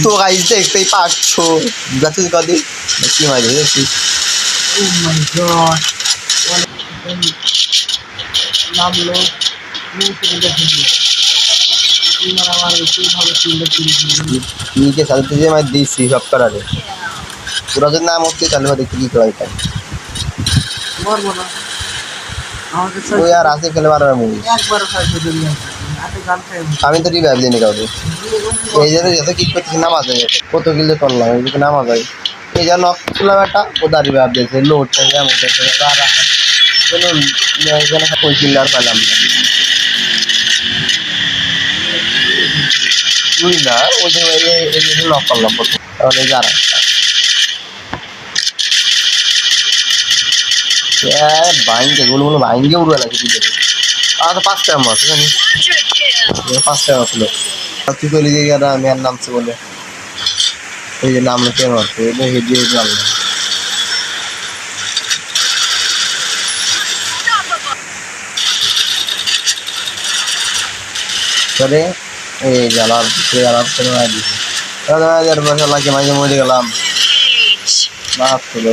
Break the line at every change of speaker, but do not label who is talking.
তো গাইস দেখতেই পাচ্ছ গাছের কদি কি মাছ দেখছি
ও মাই গড নামলো
नीचे चलते जे मैं दिसी सब करा दे पूरा जो नाम होती चल मैं देखी तो आई था
মরবো না আমাকে
वो यार आसे खेले मार रहा मूवी
একবার খাইতে দিলি আতে গান খাই
আমি তো রিভাইভ দিই নিকাও দে এই যে যত কি করতে নাম আছে কত কিলে করলাম এই যে নাম আছে এই যে নক তুলা বেটা ওদা রিভাইভ দিয়েছে লোড থেকে এমন করে সারা চলো এখানে কোন কিলার পেলাম তুই না ওই যে এই যে নক করলাম তাহলে যারা বাইঙ্গে গুলো বাইঙ্গে উড়ে লাগে তুই আর তো 5 টাইম আছে জানি 5 টাইম আসলো আর তুই কইলি যে ইয়ারা মেয়ের নামছে বলে এই যে নাম লিখে মারছে এটা হেডিয়ে গেল করে এই জালার করে দিছে দাদা यार বসে লাগে মাঝে মরে গেলাম মাফ করে